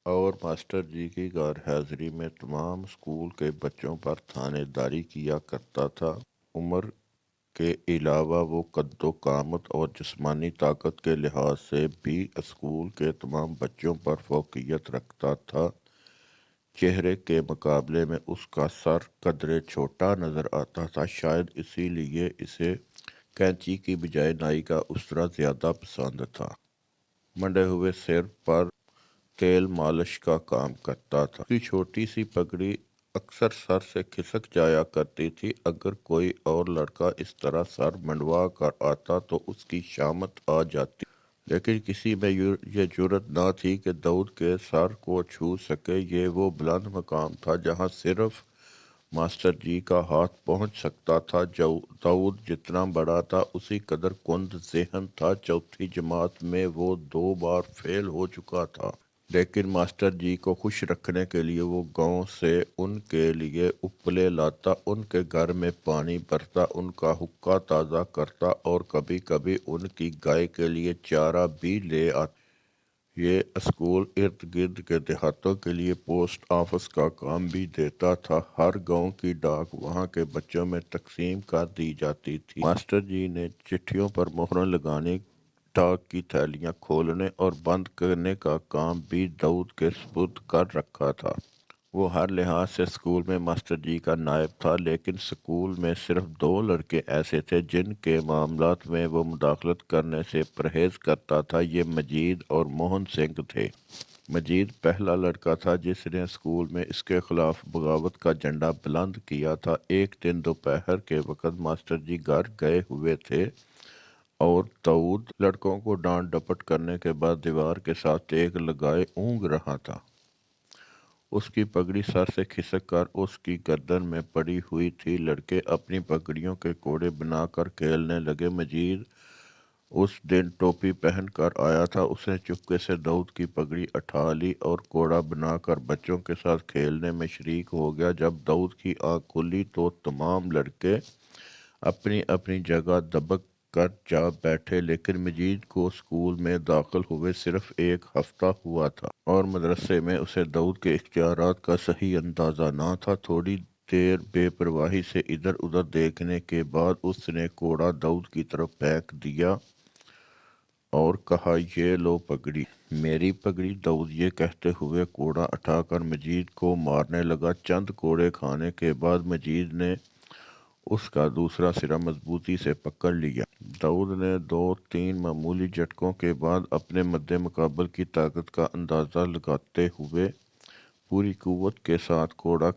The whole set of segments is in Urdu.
اور ماسٹر جی کی غیر حاضری میں تمام اسکول کے بچوں پر تھانے داری کیا کرتا تھا۔ عمر کے علاوہ وہ قد و قامت اور جسمانی طاقت کے لحاظ سے بھی اسکول کے تمام بچوں پر فوقیت رکھتا تھا۔ چہرے کے مقابلے میں اس کا سر قدرے چھوٹا نظر آتا تھا، شاید اسی لیے اسے کینچی کی بجائے نائی کا اسرا زیادہ پسند تھا۔ منڈے ہوئے سر پر تیل مالش کا کام کرتا تھا۔ اس کی چھوٹی سی پگڑی اکثر سر سے کھسک جایا کرتی تھی۔ اگر کوئی اور لڑکا اس طرح سر منڈوا کر آتا تو اس کی شامت آ جاتی، لیکن کسی میں یہ جرأت نہ تھی کہ داؤد کے سر کو چھو سکے۔ یہ وہ بلند مقام تھا جہاں صرف ماسٹر جی کا ہاتھ پہنچ سکتا تھا۔ داؤد جتنا بڑا تھا اسی قدر کند ذہن تھا۔ چوتھی جماعت میں وہ 2 بار فیل ہو چکا تھا، لیکن ماسٹر جی کو خوش رکھنے کے لیے وہ گاؤں سے ان کے لیے اپلے لاتا، ان کے گھر میں پانی بھرتا، ان کا حقہ تازہ کرتا اور کبھی کبھی ان کی گائے کے لیے چارہ بھی لے آتا۔ یہ اسکول ارد گرد کے دیہاتوں کے لیے پوسٹ آفس کا کام بھی دیتا تھا۔ ہر گاؤں کی ڈاک وہاں کے بچوں میں تقسیم کر دی جاتی تھی۔ ماسٹر جی نے چٹھیوں پر مہریں لگانے، ڈاک کی تھیلیاں کھولنے اور بند کرنے کا کام بھی داؤد کے سپرد کر رکھا تھا۔ وہ ہر لحاظ سے اسکول میں ماسٹر جی کا نائب تھا، لیکن اسکول میں صرف 2 لڑکے ایسے تھے جن کے معاملات میں وہ مداخلت کرنے سے پرہیز کرتا تھا۔ یہ مجید اور موہن سنگھ تھے۔ مجید پہلا لڑکا تھا جس نے اسکول میں اس کے خلاف بغاوت کا جھنڈا بلند کیا تھا۔ ایک دن دوپہر کے وقت ماسٹر جی گھر گئے ہوئے تھے اور داؤد لڑکوں کو ڈانٹ ڈپٹ کرنے کے بعد دیوار کے ساتھ ٹیک لگائے اونگ رہا تھا۔ اس کی پگڑی سر سے کھسک کر اس کی گردن میں پڑی ہوئی تھی۔ لڑکے اپنی پگڑیوں کے کوڑے بنا کر کھیلنے لگے۔ مجید اس دن ٹوپی پہن کر آیا تھا۔ اس نے چپکے سے داؤد کی پگڑی اٹھا لی اور کوڑا بنا کر بچوں کے ساتھ کھیلنے میں شریک ہو گیا۔ جب داؤد کی آنکھ کھلی تو تمام لڑکے اپنی اپنی جگہ دبک کر جا بیٹھے، لیکن مجید کو اسکول میں داخل ہوئے صرف 1 ہفتہ ہوا تھا اور مدرسے میں اسے داؤد کے اختیارات کا صحیح اندازہ نہ تھا۔ تھوڑی دیر بے پرواہی سے ادھر ادھر دیکھنے کے بعد اس نے کوڑا داؤد کی طرف پھینک دیا اور کہا، یہ لو پگڑی، میری پگڑی۔ داؤد یہ کہتے ہوئے کوڑا اٹھا کر مجید کو مارنے لگا۔ چند کوڑے کھانے کے بعد مجید نے اس کا دوسرا سرا مضبوطی سے پکڑ لیا۔ داؤد نے 2-3 معمولی جھٹکوں کے بعد اپنے مد مقابل کی طاقت کا اندازہ لگاتے ہوئے پوری قوت کے ساتھ کوڑا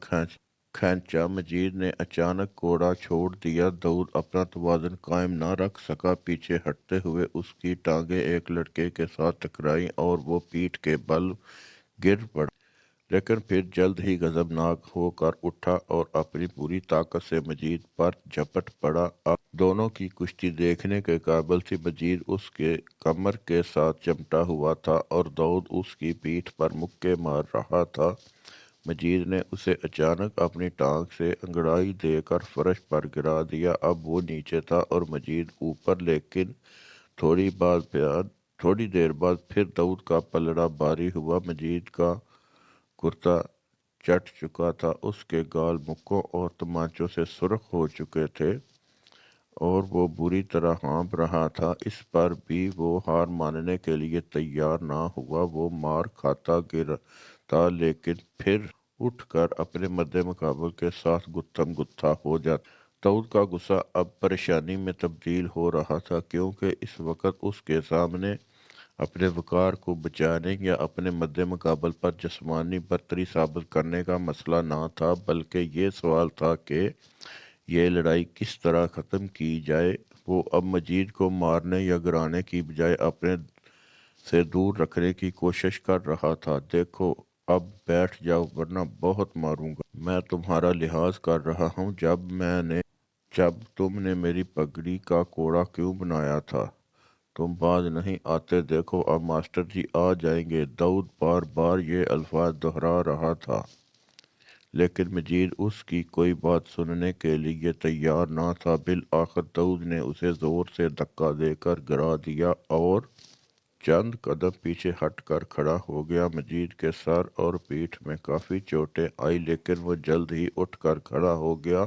کھینچا۔ مجید نے اچانک کوڑا چھوڑ دیا۔ داؤد اپنا توازن قائم نہ رکھ سکا۔ پیچھے ہٹتے ہوئے اس کی ٹانگیں ایک لڑکے کے ساتھ ٹکرائیں اور وہ پیٹھ کے بل گر پڑا، لیکن پھر جلد ہی غضبناک ہو کر اٹھا اور اپنی پوری طاقت سے مجید پر جھپٹ پڑا۔ اب دونوں کی کشتی دیکھنے کے قابل تھی۔ مجید اس کے کمر کے ساتھ چمٹا ہوا تھا اور داؤد اس کی پیٹھ پر مکے مار رہا تھا۔ مجید نے اسے اچانک اپنی ٹانگ سے انگڑائی دے کر فرش پر گرا دیا۔ اب وہ نیچے تھا اور مجید اوپر، لیکن تھوڑی دیر بعد پھر داؤد کا پلڑا باری ہوا۔ مجید کا کرتا چٹ چکا تھا، اس کے گال مکوں اور تمانچوں سے سرخ ہو چکے تھے اور وہ بری طرح ہانپ رہا تھا۔ اس پر بھی وہ ہار ماننے کے لیے تیار نہ ہوا۔ وہ مار کھاتا گرتا، لیکن پھر اٹھ کر اپنے مد مقابل کے ساتھ گتھم گتھا ہو جاتا۔ داؤد کا غصہ اب پریشانی میں تبدیل ہو رہا تھا، کیونکہ اس وقت اس کے سامنے اپنے وقار کو بچانے یا اپنے مد مقابل پر جسمانی برتری ثابت کرنے کا مسئلہ نہ تھا، بلکہ یہ سوال تھا کہ یہ لڑائی کس طرح ختم کی جائے۔ وہ اب مجید کو مارنے یا گرانے کی بجائے اپنے سے دور رکھنے کی کوشش کر رہا تھا۔ دیکھو، اب بیٹھ جاؤ ورنہ بہت ماروں گا۔ میں تمہارا لحاظ کر رہا ہوں۔ جب تم نے میری پگڑی کا کوڑا کیوں بنایا تھا؟ تم باز نہیں آتے؟ دیکھو، اب ماسٹر جی آ جائیں گے۔ داؤد بار بار یہ الفاظ دہرا رہا تھا، لیکن مجید اس کی کوئی بات سننے کے لیے تیار نہ تھا۔ بالآخر داؤد نے اسے زور سے دھکا دے کر گرا دیا اور چند قدم پیچھے ہٹ کر کھڑا ہو گیا۔ مجید کے سر اور پیٹھ میں کافی چوٹیں آئی لیکن وہ جلد ہی اٹھ کر کھڑا ہو گیا۔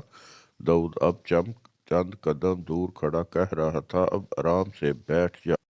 داؤد اب چند قدم دور کھڑا کہہ رہا تھا، اب آرام سے بیٹھ جا۔